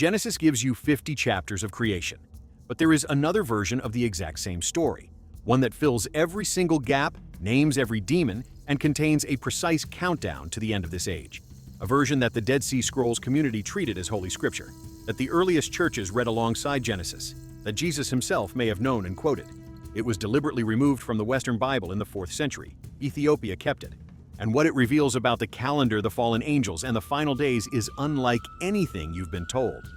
Genesis gives you 50 chapters of creation, but there is another version of the exact same story, one that fills every single gap, names every demon, and contains a precise countdown to the end of this age. A version that the Dead Sea Scrolls community treated as Holy Scripture, that the earliest churches read alongside Genesis, that Jesus himself may have known and quoted. It was deliberately removed from the Western Bible in the 4th century. Ethiopia kept it. And what it reveals about the calendar, the fallen angels, and the final days is unlike anything you've been told.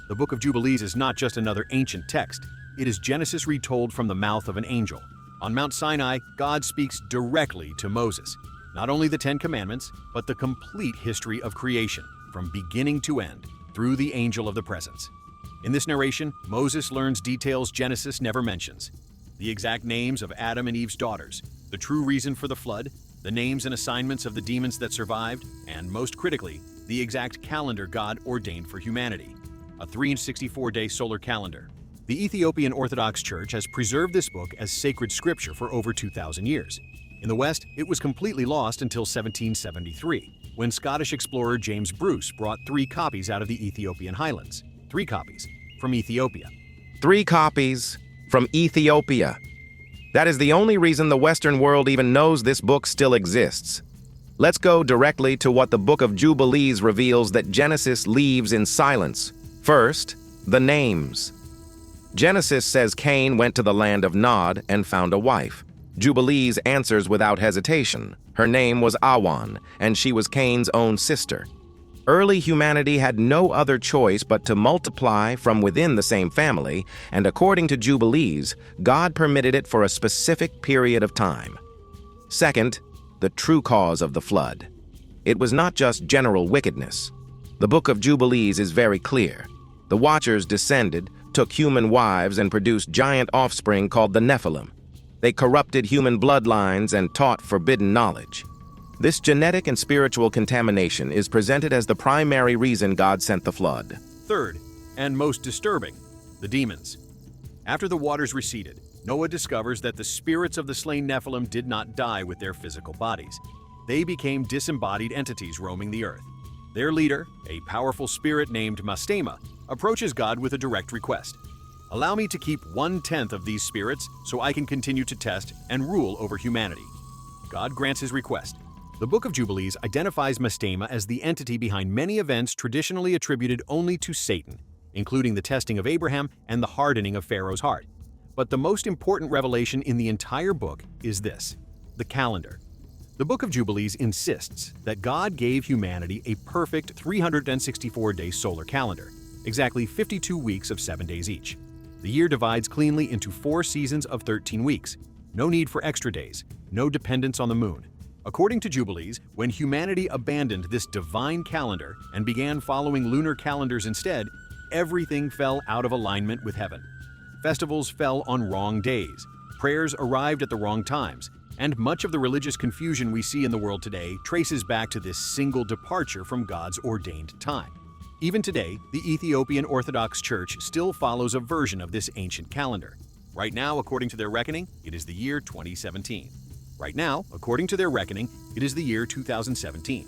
The Book of Jubilees is not just another ancient text. It is Genesis retold from the mouth of an angel. On Mount Sinai, God speaks directly to Moses. Not only the 10 Commandments, but the complete history of creation, from beginning to end, through the angel of the presence. In this narration, Moses learns details Genesis never mentions. The exact names of Adam and Eve's daughters, the true reason for the flood, the names and assignments of the demons that survived, and most critically, the exact calendar God ordained for humanity, a 364-day solar calendar. The Ethiopian Orthodox Church has preserved this book as sacred scripture for over 2,000 years. In the West, it was completely lost until 1773, when Scottish explorer James Bruce brought 3 copies out of the Ethiopian highlands. 3 copies from Ethiopia. 3 copies from Ethiopia. That is the only reason the Western world even knows this book still exists. Let's go directly to what the Book of Jubilees reveals that Genesis leaves in silence. First, the names. Genesis says Cain went to the land of Nod and found a wife. Jubilees answers without hesitation. Her name was Awan, and she was Cain's own sister. Early humanity had no other choice but to multiply from within the same family, and according to Jubilees, God permitted it for a specific period of time. Second, the true cause of the flood. It was not just general wickedness. The Book of Jubilees is very clear. The Watchers descended, took human wives, and produced giant offspring called the Nephilim. They corrupted human bloodlines and taught forbidden knowledge. This genetic and spiritual contamination is presented as the primary reason God sent the flood. Third, and most disturbing, the demons. After the waters receded, Noah discovers that the spirits of the slain Nephilim did not die with their physical bodies. They became disembodied entities roaming the earth. Their leader, a powerful spirit named Mastema, approaches God with a direct request. Allow me to keep 1/10 of these spirits so I can continue to test and rule over humanity. God grants his request. The Book of Jubilees identifies Mastema as the entity behind many events traditionally attributed only to Satan, including the testing of Abraham and the hardening of Pharaoh's heart. But the most important revelation in the entire book is this: the calendar. The Book of Jubilees insists that God gave humanity a perfect 364-day solar calendar, exactly 52 weeks of 7 days each. The year divides cleanly into 4 seasons of 13 weeks. No need for extra days, no dependence on the moon. According to Jubilees, when humanity abandoned this divine calendar and began following lunar calendars instead, everything fell out of alignment with heaven. Festivals fell on wrong days, prayers arrived at the wrong times, and much of the religious confusion we see in the world today traces back to this single departure from God's ordained time. Even today, the Ethiopian Orthodox Church still follows a version of this ancient calendar. Right now, according to their reckoning, it is the year 2017. Right now, according to their reckoning, it is the year 2017.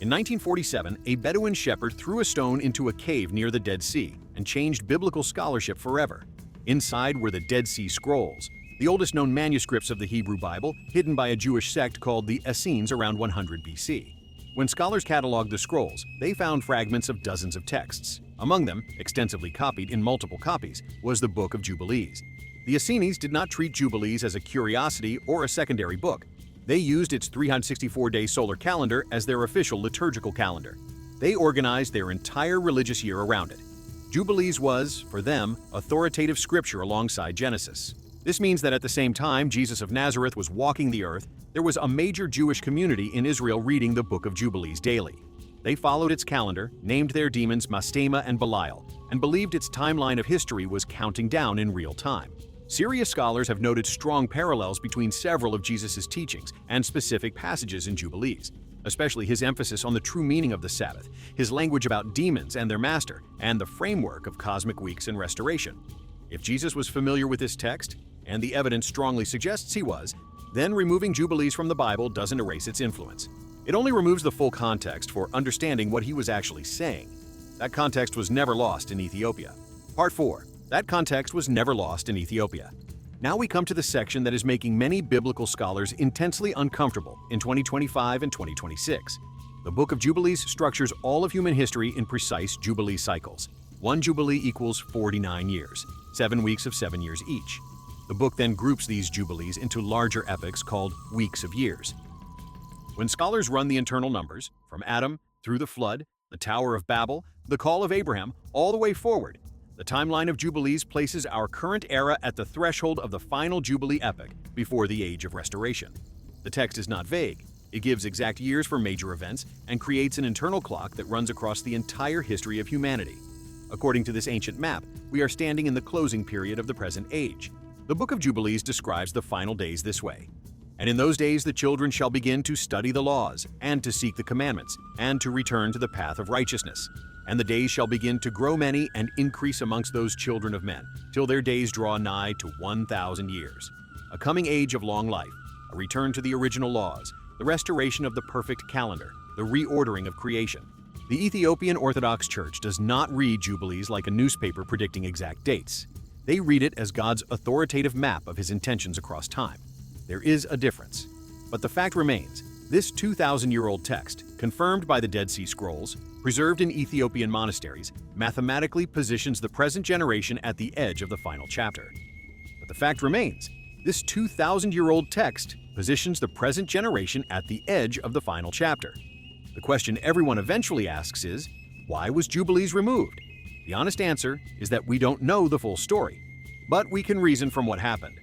In 1947, a Bedouin shepherd threw a stone into a cave near the Dead Sea and changed biblical scholarship forever. Inside were the Dead Sea Scrolls, the oldest known manuscripts of the Hebrew Bible, hidden by a Jewish sect called the Essenes around 100 BC. When scholars cataloged the scrolls, they found fragments of dozens of texts. Among them, extensively copied in multiple copies, was the Book of Jubilees. The Essenes did not treat Jubilees as a curiosity or a secondary book. They used its 364-day solar calendar as their official liturgical calendar. They organized their entire religious year around it. Jubilees was, for them, authoritative scripture alongside Genesis. This means that at the same time Jesus of Nazareth was walking the earth, there was a major Jewish community in Israel reading the Book of Jubilees daily. They followed its calendar, named their demons Mastema and Belial, and believed its timeline of history was counting down in real time. Serious scholars have noted strong parallels between several of Jesus' teachings and specific passages in Jubilees, especially his emphasis on the true meaning of the Sabbath, his language about demons and their master, and the framework of cosmic weeks and restoration. If Jesus was familiar with this text, and the evidence strongly suggests he was, then removing Jubilees from the Bible doesn't erase its influence. It only removes the full context for understanding what he was actually saying. That context was never lost in Ethiopia. Part 4. That context was never lost in Ethiopia. Now we come to the section that is making many biblical scholars intensely uncomfortable in 2025 and 2026. The Book of Jubilees structures all of human history in precise Jubilee cycles. One Jubilee equals 49 years, 7 weeks of 7 years each. The book then groups these Jubilees into larger epochs called weeks of years. When scholars run the internal numbers, from Adam through the flood, the Tower of Babel, the call of Abraham, all the way forward, the timeline of Jubilees places our current era at the threshold of the final Jubilee epoch before the Age of Restoration. The text is not vague. It gives exact years for major events and creates an internal clock that runs across the entire history of humanity. According to this ancient map, we are standing in the closing period of the present age. The Book of Jubilees describes the final days this way. And in those days the children shall begin to study the laws, and to seek the commandments, and to return to the path of righteousness. And the days shall begin to grow many and increase amongst those children of men, till their days draw nigh to 1,000 years. A coming age of long life, a return to the original laws, the restoration of the perfect calendar, the reordering of creation. The Ethiopian Orthodox Church does not read Jubilees like a newspaper predicting exact dates. They read it as God's authoritative map of His intentions across time. There is a difference. But the fact remains, this 2,000-year-old text, confirmed by the Dead Sea Scrolls, preserved in Ethiopian monasteries, mathematically positions the present generation at the edge of the final chapter. But the fact remains, this 2,000-year-old text positions the present generation at the edge of the final chapter. The question everyone eventually asks is, why was Jubilees removed? The honest answer is that we don't know the full story, but we can reason from what happened.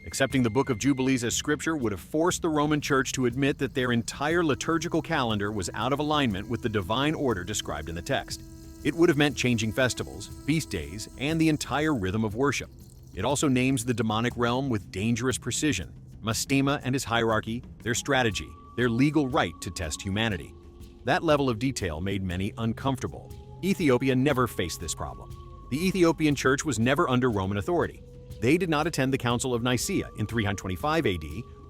Accepting the Book of Jubilees as scripture would have forced the Roman Church to admit that their entire liturgical calendar was out of alignment with the divine order described in the text. It would have meant changing festivals, feast days, and the entire rhythm of worship. It also names the demonic realm with dangerous precision, Mastema and his hierarchy, their strategy, their legal right to test humanity. That level of detail made many uncomfortable. Ethiopia never faced this problem. The Ethiopian Church was never under Roman authority. They did not attend the Council of Nicaea in 325 AD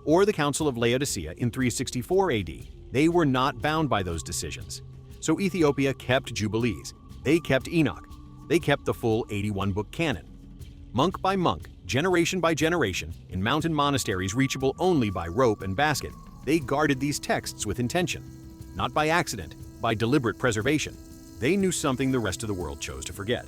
or the Council of Laodicea in 364 AD. They were not bound by those decisions. So Ethiopia kept Jubilees. They kept Enoch. They kept the full 81-book canon. Monk by monk, generation by generation, in mountain monasteries reachable only by rope and basket, they guarded these texts with intention. Not by accident, by deliberate preservation. They knew something the rest of the world chose to forget.